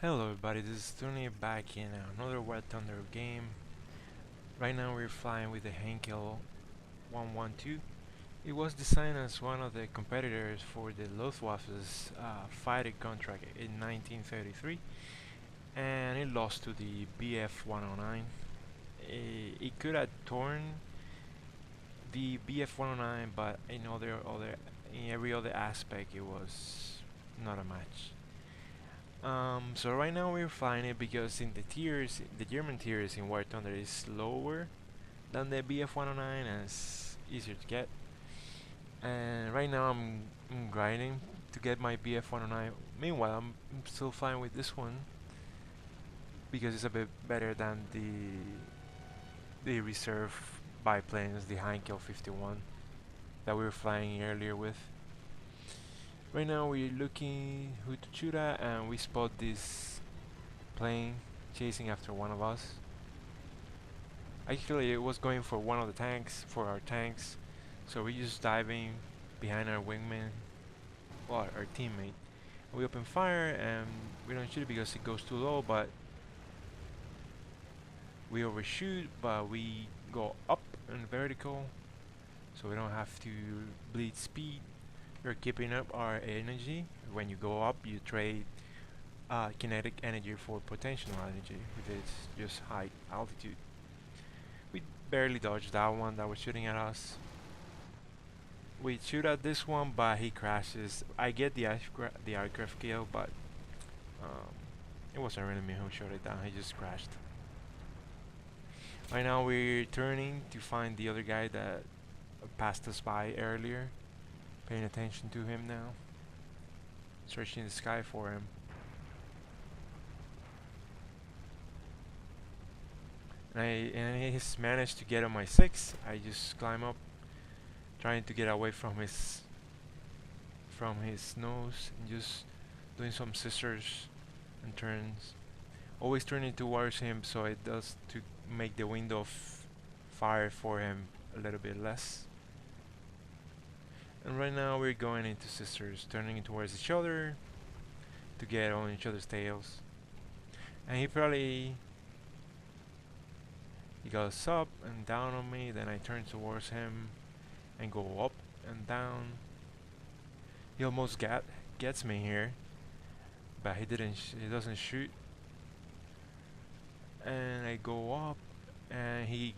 Hello everybody, this is Tony back in another War Thunder game. Right now we're flying with the Henkel 112. It was designed as one of the competitors for the Luftwaffe's fighter contract in 1933, and it lost to the Bf 109. It could have torn the Bf 109, but in every other aspect it was not a match. So right now we're flying it because in the tiers, the German tiers in War Thunder is lower than the BF-109 and it's easier to get. And right now I'm grinding to get my BF-109. Meanwhile, I'm still flying with this one because it's a bit better than the reserve biplanes, the Heinkel 51 that we were flying earlier with. Right now we're looking who to shoot at, and we spot this plane chasing after one of us. Actually, it was going for one of the tanks, for our tanks, so we just diving behind our wingman, well, our teammate. We open fire and we don't shoot it because it goes too low, but we overshoot, but we go up and vertical, so we don't have to bleed speed. We're keeping up our energy. When you go up, you trade kinetic energy for potential energy if it's just high altitude. We barely dodged that one that was shooting at us. We shoot at this one, but he crashes. I get the aircraft kill, but um, it was our enemy who shot it down. He just crashed. Right now we're turning to find the other guy that passed us by earlier. Paying attention to him now. Searching the sky for him. And he's managed to get on my 6. I just climb up, trying to get away from his nose, and just doing some scissors and turns. Always turning towards him so it does to make the window of fire for him a little bit less. And right now we're going into scissors, turning towards each other to get on each other's tails. And he goes up and down on me, then I turn towards him and go up and down. He almost gets me here, but he doesn't shoot. And I go up and he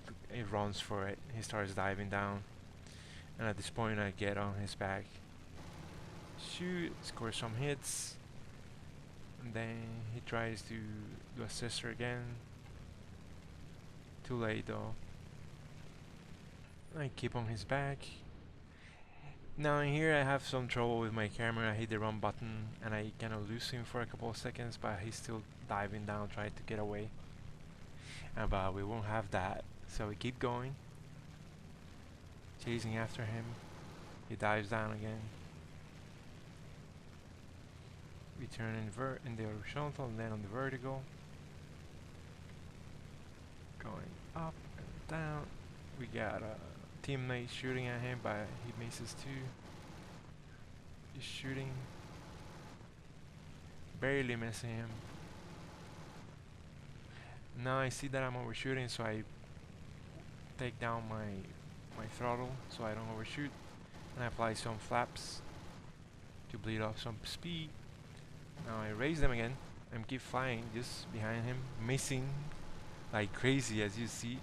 runs for it. He starts diving down. And at this point I get on his back. Shoot, score some hits. And then he tries to do a scissor again. Too late though. I keep on his back. Now in here I have some trouble with my camera. I hit the wrong button and I kind of lose him for a couple of seconds, but he's still diving down trying to get away. But we won't have that, so we keep going. Chasing after him. He dives down again. We turn in the horizontal and then on the vertical. Going up and down. We got a teammate shooting at him, but he misses too. He's shooting. Barely missing him. Now I see that I'm overshooting, so I take down my throttle so I don't overshoot, and I apply some flaps to bleed off some speed. Now I raise them again and keep flying just behind him, missing like crazy as you see.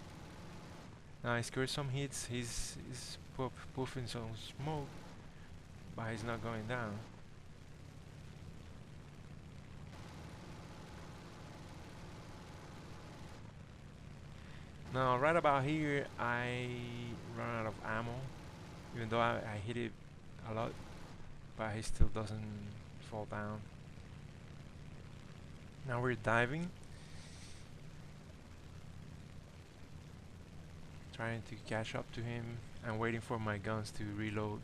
Now I scored some hits. He's puffing some smoke, but he's not going down. Now right about here I run out of ammo, even though I hit it a lot, but he still doesn't fall down. Now we're diving, trying to catch up to him and waiting for my guns to reload.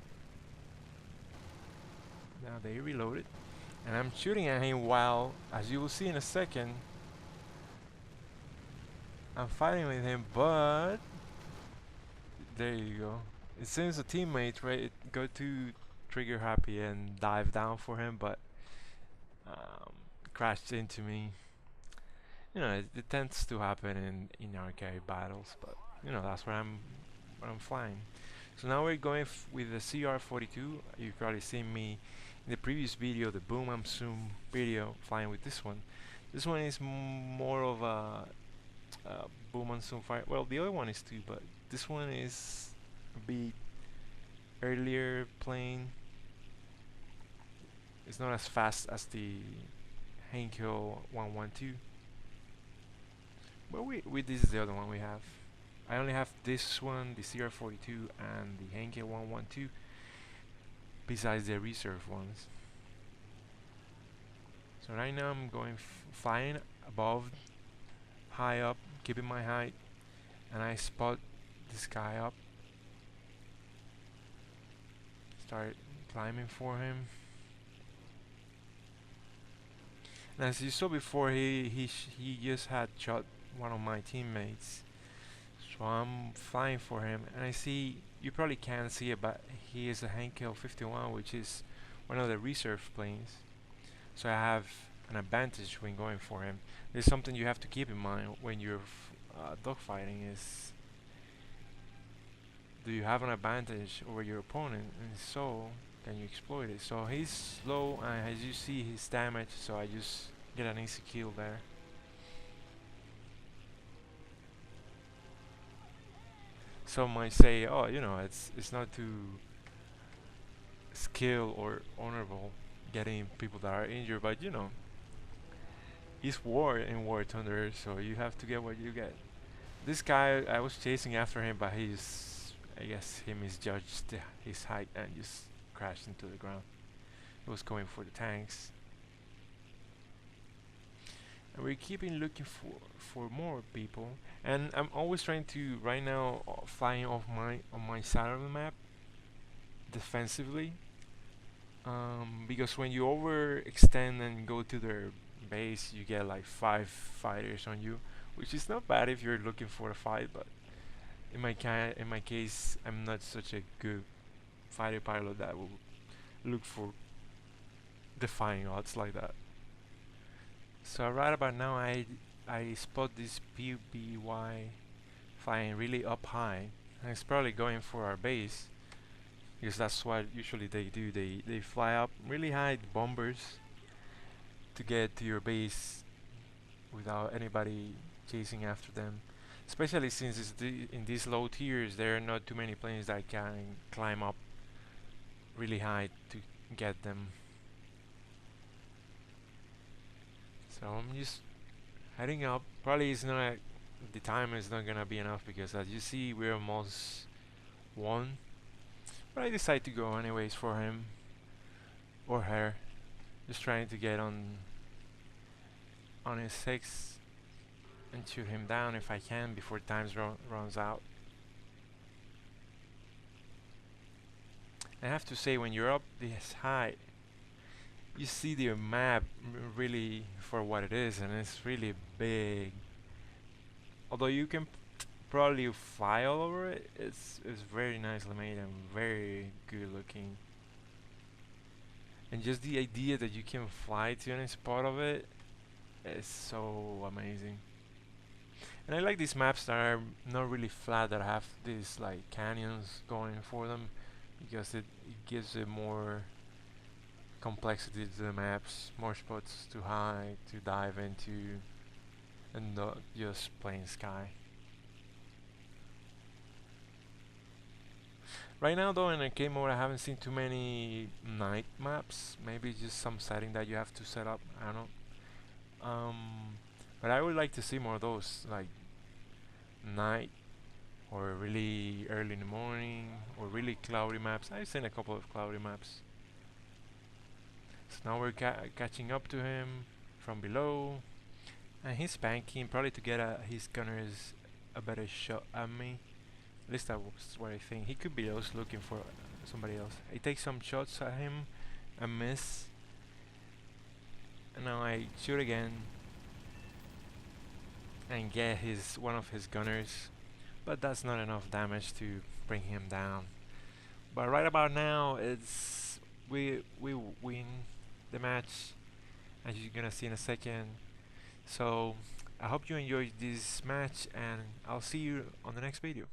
Now they reloaded and I'm shooting at him while, as you will see in a second, I'm fighting with him, but there you go. It seems the teammate go to trigger happy and dive down for him, but crashed into me. It tends to happen in arcade battles, but that's where I'm flying. So now we're going with the CR42. You've probably seen me in the previous video, the boom and zoom video, flying with this one. This one is more of a boom and zoom fire. Well, the other one is too, but this one is a bit earlier plane. It's not as fast as the Henkel 112. But this is the other one we have. I only have this one, the CR42, and the Henkel 112, besides the reserve ones. So right now I'm going flying above, high up, keeping my height, and I spot this guy up. Start climbing for him. And as you saw before, he just had shot one of my teammates. So I'm flying for him, and I see, you probably can't see it, but he is a Henkel 51, which is one of the reserve planes. So I have an advantage when going for him. There's something you have to keep in mind when you're dogfighting is, do you have an advantage over your opponent, and so can you exploit it? So he's slow, and as you see, he's damaged, so I just get an easy kill there. Some might say, oh, it's not too skill or honorable getting people that are injured, but it's war in War Thunder, so you have to get what you get. This guy, I was chasing after him, but I guess he misjudged his height and just crashed into the ground. He was going for the tanks. And we're keeping looking for more people, and I'm always trying to right now flying off on my side of the map defensively, because when you overextend and go to their base, you get like 5 fighters on you, which is not bad if you're looking for a fight, but in my case, I'm not such a good fighter pilot that will look for defying odds like that. So right about now, I spot this PBY flying really up high, and it's probably going for our base, because that's what usually they do. They fly up really high, bombers, to get to your base without anybody chasing after them. Especially since in these low tiers, there are not too many planes that can climb up really high to get them. So I'm just heading up. Probably the time is not gonna be enough, because as you see, we're almost won. But I decide to go anyways for him or her. Just trying to get on his 6 and shoot him down if I can before time runs out. I have to say, when you're up this high, you see the map really for what it is, and it's really big. Although you can probably fly all over it, it's very nicely made and very good looking. And just the idea that you can fly to any spot of it is so amazing. And I like these maps that are not really flat, that have these like canyons going for them, because it gives it more complexity to the maps, more spots to hide, to dive into, and not just plain sky. Right now though, in arcade mode, I haven't seen too many night maps. Maybe just some setting that you have to set up, I don't know. But I would like to see more of those, like night, or really early in the morning, or really cloudy maps. I've seen a couple of cloudy maps. So now we're catching up to him from below, and he's spanking, probably to get his gunners a better shot at me. At least that was what I think. He could be just looking for somebody else. I take some shots at him and miss, and now I shoot again and get one of his gunners, but that's not enough damage to bring him down. But right about now, we win the match, as you're gonna see in a second. So I hope you enjoyed this match, and I'll see you on the next video.